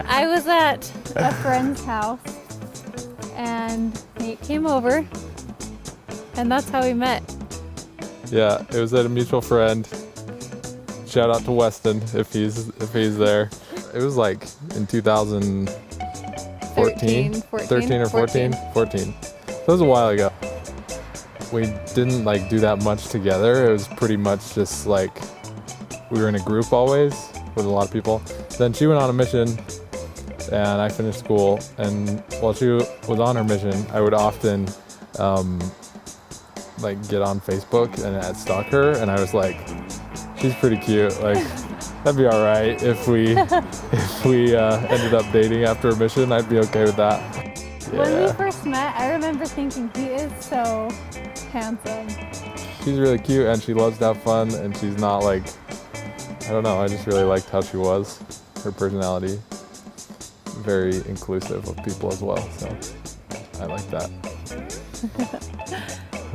I was at a friend's house and Nate came over and that's how we met. Yeah, it was at a mutual friend. Shout out to Weston if he's there. It was like in 2014, 13 or 14. So it was a while ago. We didn't like do that much together. It was pretty much just like we were in a group always with a lot of people. Then she went on a mission and I finished school, and while she was on her mission I would often like get on Facebook and I'd stalk her, and I was like, she's pretty cute, like that'd be all right if we ended up dating after a mission. I'd be okay with that. Yeah. When we first met, I remember thinking he is so handsome. She's really cute and she loves to have fun, and she's not like, I don't know, I just really liked how she was, her personality, very inclusive of people as well, so I like that.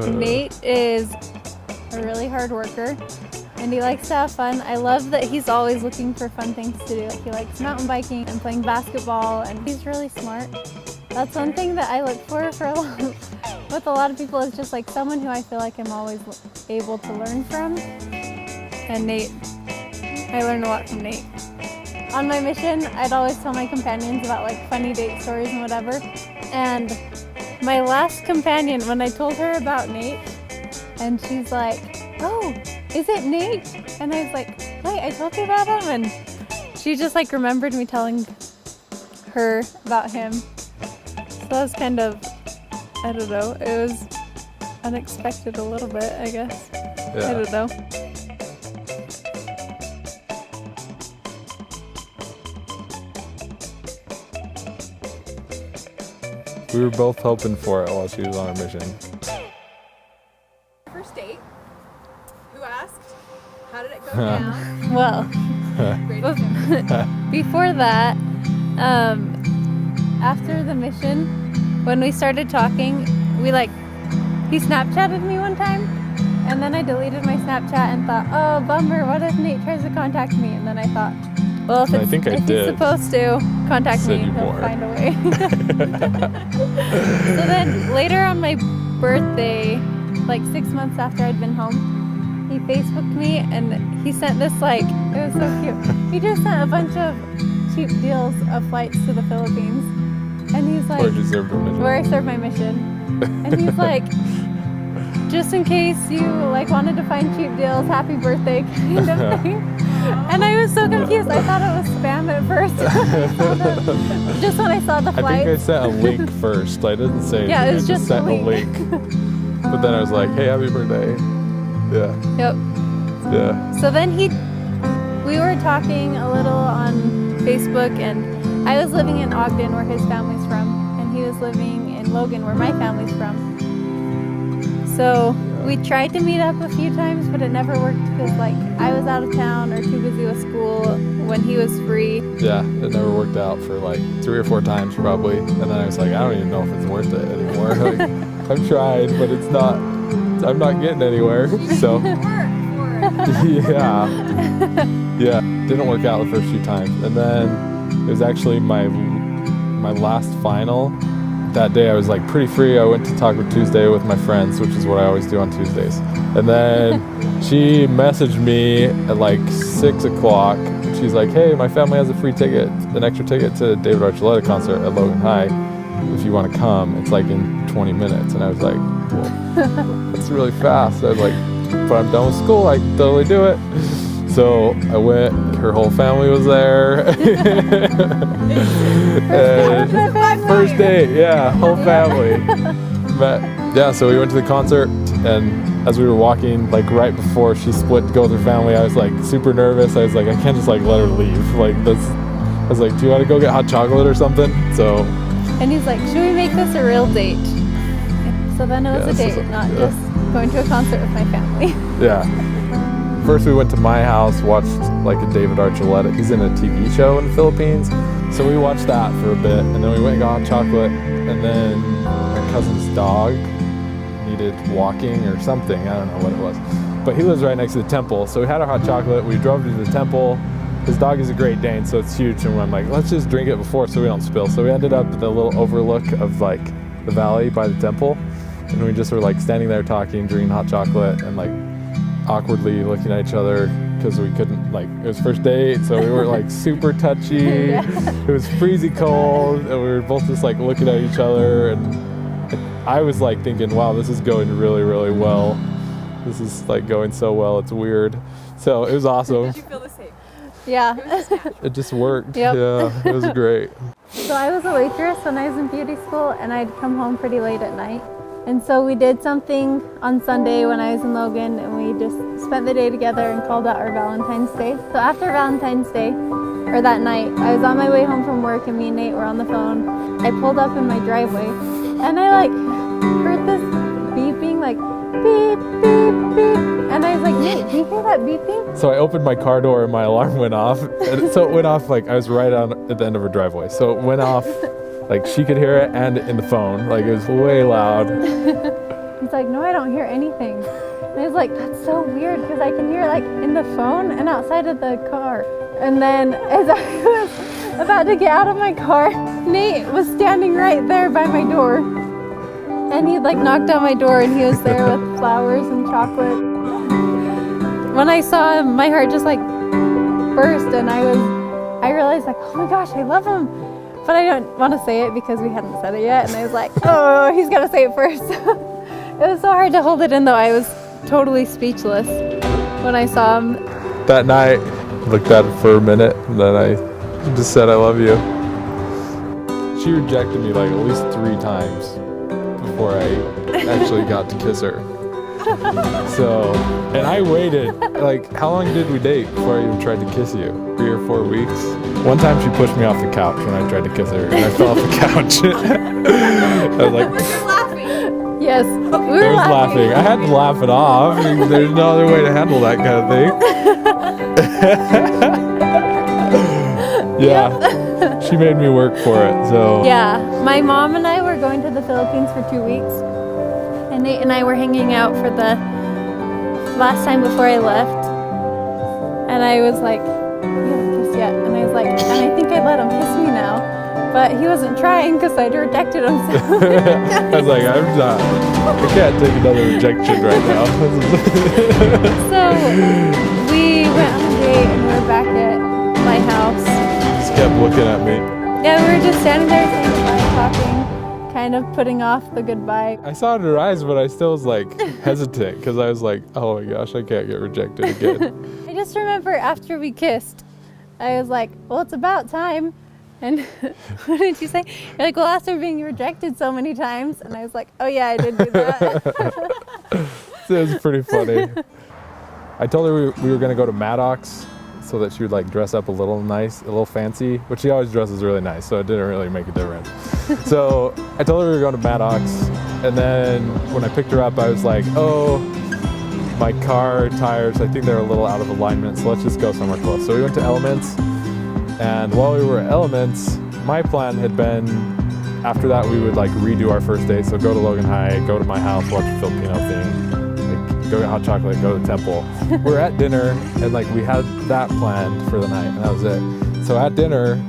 Nate is a really hard worker and he likes to have fun. I love that he's always looking for fun things to do. He likes mountain biking and playing basketball, and he's really smart. That's one thing that I look for with a lot of people, is just like someone who I feel like I'm always able to learn from. And Nate, I learned a lot from Nate. On my mission, I'd always tell my companions about like funny date stories and whatever. And my last companion, when I told her about Nate, and she's like, "Oh, is it Nate?" And I was like, "Wait, I told you about him?" And she just like remembered me telling her about him. So that was kind of, I don't know, it was unexpected a little bit, I guess. Yeah. I don't know. We were both hoping for it while she was on her mission. First date. Who asked? How did it go down? Well, before that, after the mission, when we started talking, he Snapchatted me one time, and then I deleted my Snapchat and thought, oh, bummer, what if Nate tries to contact me? And then I thought, well, if he's supposed to contact me, he'll find a way. So then later on my birthday, like 6 months after I'd been home, he Facebooked me and he sent this, like, it was so cute. He just sent a bunch of cheap deals of flights to the Philippines. And he's like, where I served my mission. And he's like, just in case you like wanted to find cheap deals, happy birthday kind of thing. And I was so confused. I thought it was spam at first. Just when I saw the flight. I think I sent a link first. I didn't say anything. Yeah, it was I just sent a link. But then I was like, hey, happy birthday. Yeah. Yep. Yeah. So then we were talking a little on Facebook, and I was living in Ogden where his family's from, and he was living in Logan where my family's from. So we tried to meet up a few times, but it never worked because like I was out of town or too busy with school when he was free. Yeah, it never worked out for like 3 or 4 times probably. And then I was like, I don't even know if it's worth it anymore. Like, I've tried, but I'm not getting anywhere. So yeah. Didn't work out the first few times. And then it was actually my last final. That day I was like pretty free. I went to Taco Tuesday with my friends, which is what I always do on Tuesdays. And then she messaged me at like 6 o'clock. She's like, hey, my family has an extra ticket to David Archuleta concert at Logan High. If you want to come, it's like in 20 minutes. And I was like, well, that's really fast. I was like, but I'm done with school. I can totally do it. So I went, her whole family was there. First date, yeah, whole family. But yeah, so we went to the concert, and as we were walking, like right before she split to go with her family, I was like super nervous. I was like, I can't just like let her leave. Like I was like, do you want to go get hot chocolate or something? So. And he's like, should we make this a real date? So then it was a date, not just going to a concert with my family. Yeah. First we went to my house, watched like a David Archuleta. He's in a TV show in the Philippines. So we watched that for a bit, and then we went and got hot chocolate, and then my cousin's dog needed walking or something. I don't know what it was. But he lives right next to the temple. So we had our hot chocolate, we drove to the temple, his dog is a Great Dane, so it's huge, and I'm like, let's just drink it before so we don't spill. So we ended up at the little overlook of like the valley by the temple, and we just were like standing there talking, drinking hot chocolate, and like awkwardly looking at each other because we couldn't, like, it was first date, so we were like super touchy. It was freezing cold, and we were both just like looking at each other, and I was like thinking, wow, this is going really, really well. This is like going so well, it's weird. So it was awesome. Did you feel the same? Yeah. It was just natural. It just worked. Yep. Yeah, it was great. So I was a waitress when I was in beauty school, and I'd come home pretty late at night. And so we did something on Sunday when I was in Logan, and we just spent the day together and called it our Valentine's Day. So after Valentine's Day, or that night, I was on my way home from work, and me and Nate were on the phone. I pulled up in my driveway, and I like heard this beeping, like beep, beep, beep. And I was like, Nate, do you hear that beeping? So I opened my car door and my alarm went off. And so it went off like I was right on at the end of her driveway. So it went off like she could hear it and in the phone. Like it was way loud. He's like, no, I don't hear anything. And I was like, that's so weird because I can hear it like in the phone and outside of the car. And then as I was about to get out of my car, Nate was standing right there by my door. And he like knocked on my door, and he was there with flowers and chocolate. When I saw him, my heart just like burst, and I realized like, oh my gosh, I love him. But I don't want to say it because we hadn't said it yet, and I was like, oh, he's gotta say it first. It was so hard to hold it in though. I was totally speechless when I saw him. That night, I looked at it for a minute, and then I just said, I love you. She rejected me like at least 3 times before I actually got to kiss her. So, and I waited, like, how long did we date before I even tried to kiss you? 3 or 4 weeks? One time she pushed me off the couch when I tried to kiss her, and I fell off the couch. I was like, Was you laughing? Yes, we were I was laughing. I had to laugh it off. There's no other way to handle that kind of thing. Yeah, she made me work for it, so. Yeah, my mom and I were going to the Philippines for 2 weeks, and Nate and I were hanging out for the last time before I left, and I was like, you haven't kissed yet, and I was like, and I think I let him kiss me now, but he wasn't trying because I'd rejected him. So. I was like, I'm not, I can't take another rejection right now. So we went on a date, and we were back at my house. Just kept looking at me. Yeah, we were just standing there saying goodbye, talking, kind of putting off the goodbye. I saw it in her eyes, but I still was like hesitant because I was like, oh my gosh, I can't get rejected again. I just remember after we kissed, I was like, well, it's about time. And what did you say? You're like, well, after being rejected so many times. And I was like, oh yeah, I did do that. So it was pretty funny. I told her we were going to go to Maddox so that she would like dress up a little nice, a little fancy, which she always dresses really nice, so it didn't really make a difference. So I told her we were going to Maddox, and then when I picked her up, I was like, oh, my car tires, I think they're a little out of alignment, so let's just go somewhere close. So we went to Elements, and while we were at Elements, my plan had been, after that we would like redo our first date, so go to Logan High, go to my house, watch a Filipino thing, like go get hot chocolate, go to the temple. We're at dinner, and like we had that planned for the night, and that was it. So at dinner,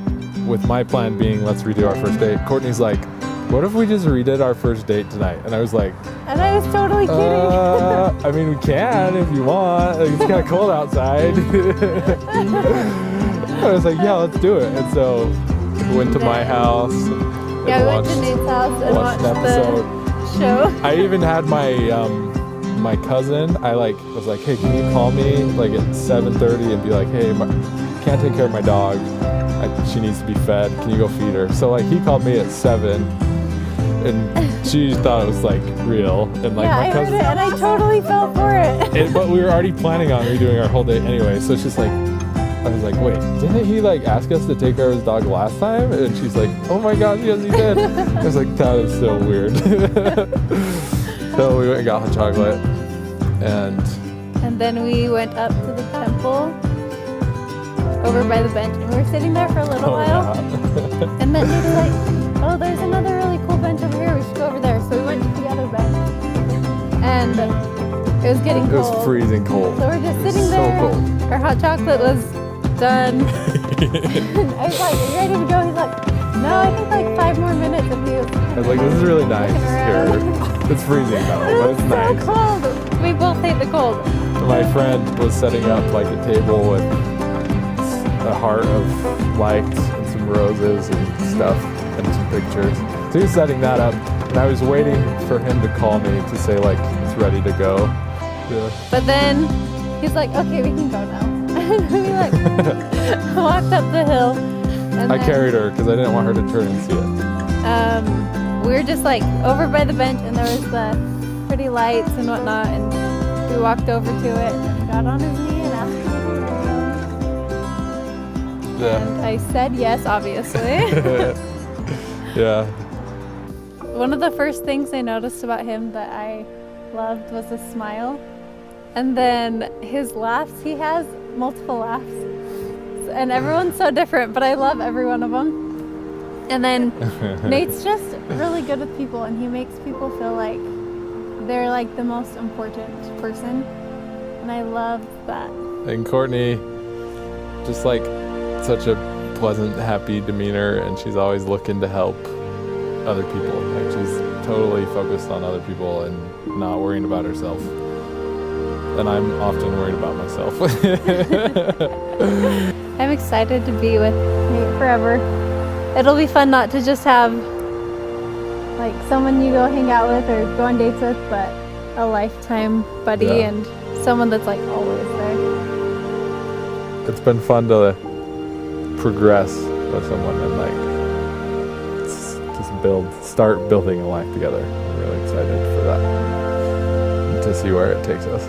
with my plan being let's redo our first date, Courtney's like, what if we just redid our first date tonight? And I was like, And I was totally kidding. I mean, we can if you want. Like, it's kind of cold outside. I was like, yeah, let's do it. And so we went to my house. And Yeah, we went to Nate's house and watched the show. I even had my my cousin. I like was like, hey, can you call me like at 7:30 and be like, hey, can't take care of my dog. She needs to be fed. Can you go feed her? So like he called me at 7, and she thought it was like real. And like Yeah, my I cousin, heard it, and I totally fell for it. but we were already planning on redoing our whole date anyway. So she's like, I was like, wait, didn't he like ask us to take care of his dog last time? And she's like, oh my gosh, yes he did. I was like, that is so weird. So we went and got hot chocolate, and then we went up to the temple over by the bench, and we were sitting there for a little while. Yeah. And then Nate's like, oh, there's another really cool bench over here. We should go over there. So we went to the other bench, and it was getting It cold. was freezing cold. So we're just sitting So there. cold. Our hot chocolate was done. I was like, are you ready to go? He's like, no, I think like 5 more minutes. And he was I was like, this is really nice here. It's freezing though, but it's so nice. cold. We both hate the cold. My friend was setting up like a table with a heart of lights and some roses and stuff and some pictures. So he was setting that up, and I was waiting for him to call me to say like it's ready to go. Yeah. But then he's like, okay, we can go now. And we like walked up the hill. And I then, carried her because I didn't want her to turn and see it. we were just like over by the bench, and there was the pretty lights and whatnot, and we walked over to it and got on his knee and asked him to go. Yeah. And I said yes, obviously. Yeah. One of the first things I noticed about him that I loved was his smile. And then his laughs, he has multiple laughs. And everyone's so different, but I love every one of them. And then Nate's just really good with people, and he makes people feel like they're like the most important person. And I love that. And Courtney, just like such a pleasant, happy demeanor, and she's always looking to help other people. Like she's totally focused on other people and not worrying about herself. And I'm often worried about myself. I'm excited to be with Nate forever. It'll be fun not to just have like someone you go hang out with or go on dates with, but a lifetime buddy and someone that's like always there. It's been fun to progress with someone and like start building a life together. I'm really excited for that, to see where it takes us.